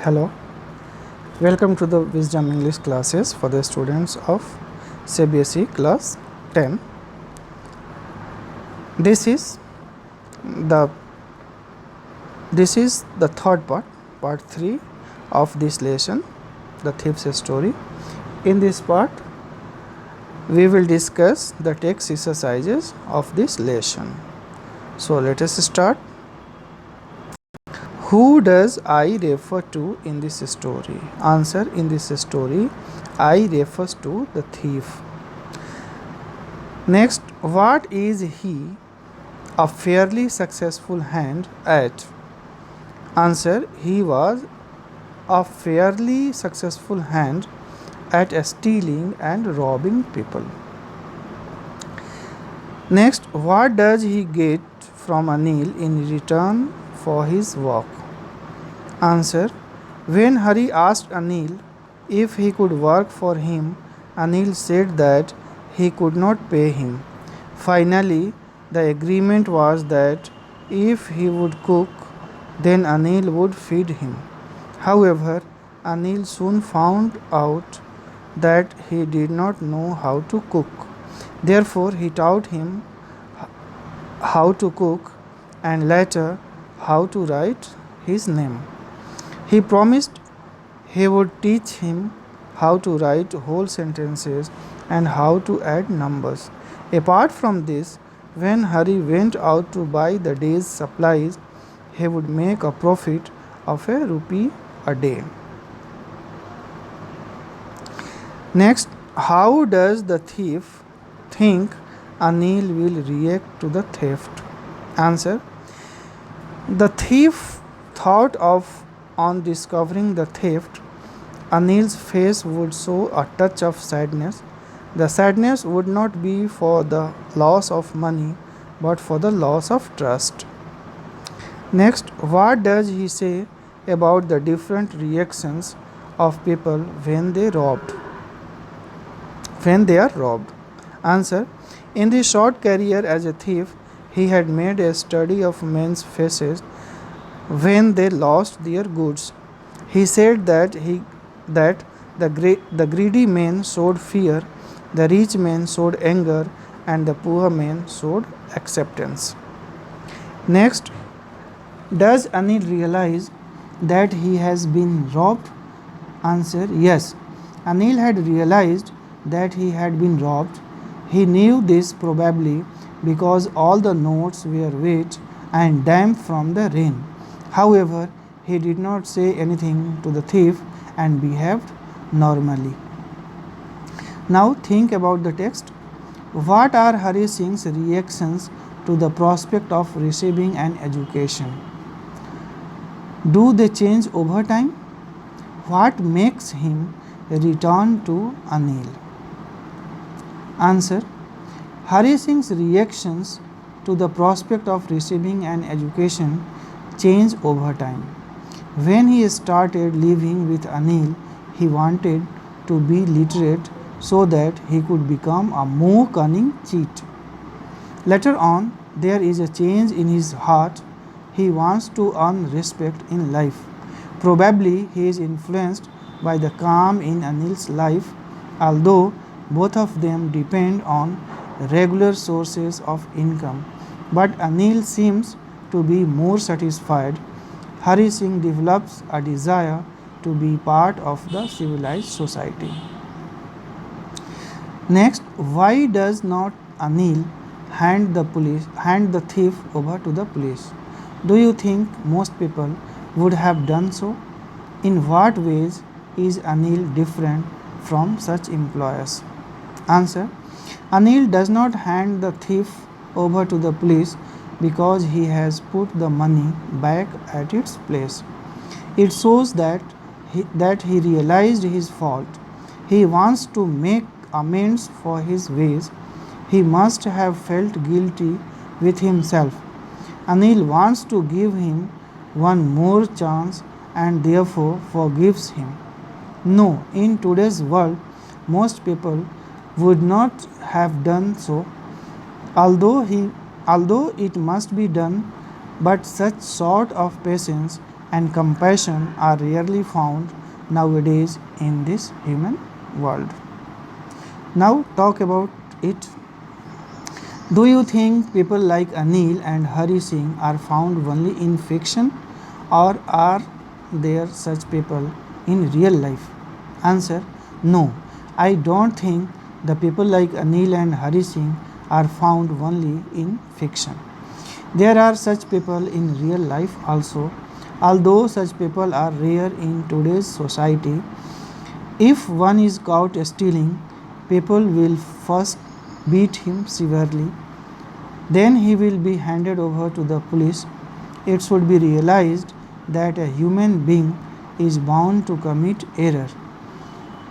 Hello, welcome to the Wisdom English classes for the students of CBSE class 10. This is the third part 3 of this lesson, the thief's story. In this part, we will discuss the text exercises of this lesson. So let us start. Who does I refer to in this story? Answer: in this story, I refers to the thief. Next, what is he a fairly successful hand at? Answer: he was a fairly successful hand at stealing and robbing people. Next, what does he get from Anil in return for his work? Answer: when Hari asked Anil if he could work for him, Anil said that he could not pay him. Finally, the agreement was that if he would cook, then Anil would feed him. However, Anil soon found out that he did not know how to cook. Therefore, he taught him how to cook and later how to write his name. He promised he would teach him how to write whole sentences and how to add numbers. Apart from this, when Hari went out to buy the day's supplies, he would make a profit of ₹1 a day. Next, how does the thief think Anil will react to the theft? Answer: the thief thought of on discovering the theft, Anil's face would show a touch of sadness. The sadness would not be for the loss of money, but for the loss of trust. Next, what does he say about the different reactions of people when they are robbed? Answer: in his short career as a thief, he had made a study of men's faces when they lost their goods. He said that the greedy men showed fear, the rich men showed anger, and the poor men showed acceptance. Next, does Anil realize that he has been robbed? Answer: yes. Anil had realized that he had been robbed. He knew this probably because all the notes were wet and damp from the rain. However, he did not say anything to the thief and behaved normally. Now think about the text. What are Hari Singh's reactions to the prospect of receiving an education? Do they change over time? What makes him return to Anil? Answer: Hari Singh's reactions to the prospect of receiving an education change over time. When he started living with Anil, he wanted to be literate so that he could become a more cunning cheat. Later on, there is a change in his heart. He wants to earn respect in life. Probably he is influenced by the calm in Anil's life, although both of them depend on regular sources of income. But Anil seems to be more satisfied. Hari Singh develops a desire to be part of the civilized society. Next, why does not Anil hand the thief over to the police? Do you think most people would have done so? In what ways is Anil different from such employers? Answer: Anil does not hand the thief over to the police because he has put the money back at its place. It shows that he realized his fault. He wants to make amends for his ways. He must have felt guilty with himself. Anil wants to give him one more chance and therefore forgives him. No, in today's world, most people would not have done so, although it must be done, but such sort of patience and compassion are rarely found nowadays in this human world. Now talk about it. Do you think people like Anil and Hari Singh are found only in fiction, or are there such people in real life? Answer: no. I don't think the people like Anil and Hari Singh are found only in fiction. There are such people in real life also, although such people are rare in today's society. If one is caught stealing, people will first beat him severely, then he will be handed over to the police. It should be realized that a human being is bound to commit error.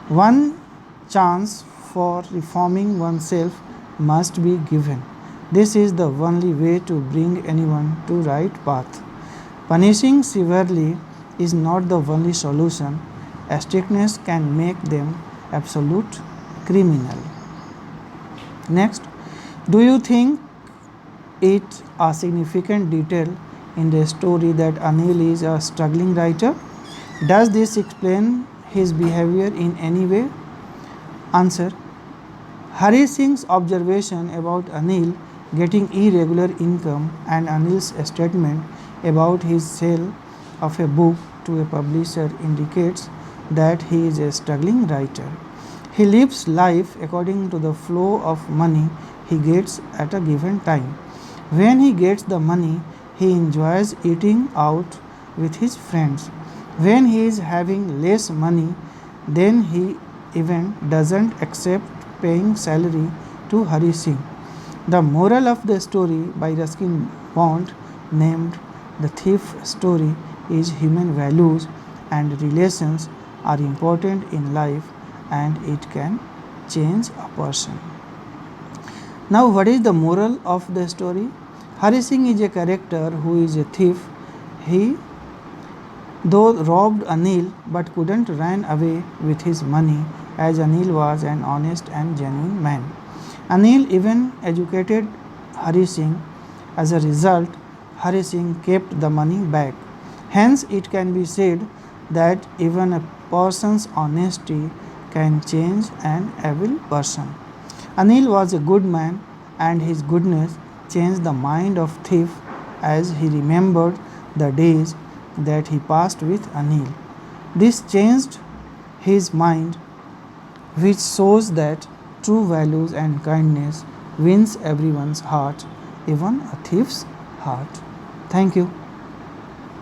One chance for reforming oneself must be given. This is the only way to bring anyone to right path. Punishing severely is not the only solution. Strictness can make them absolute criminal. Next, do you think it a significant detail in the story that Anil is a struggling writer? Does this explain his behavior in any way? Answer: Hari Singh's observation about Anil getting irregular income and Anil's statement about his sale of a book to a publisher indicates that he is a struggling writer. He lives life according to the flow of money he gets at a given time. When he gets the money, he enjoys eating out with his friends. When he is having less money, then he even doesn't accept paying salary to Hari Singh. The moral of the story by Ruskin Bond, named The Thief Story, is human values and relations are important in life and it can change a person. Now, what is the moral of the story? Hari Singh is a character who is a thief. He, though, robbed Anil but couldn't run away with his money, as Anil was an honest and genuine man. Anil even educated Hari Singh. As a result, Hari Singh kept the money back. Hence, it can be said that even a person's honesty can change an evil person. Anil was a good man, and his goodness changed the mind of thief as he remembered the days that he passed with Anil. This changed his mind, which shows that true values and kindness wins everyone's heart, even a thief's heart. Thank you.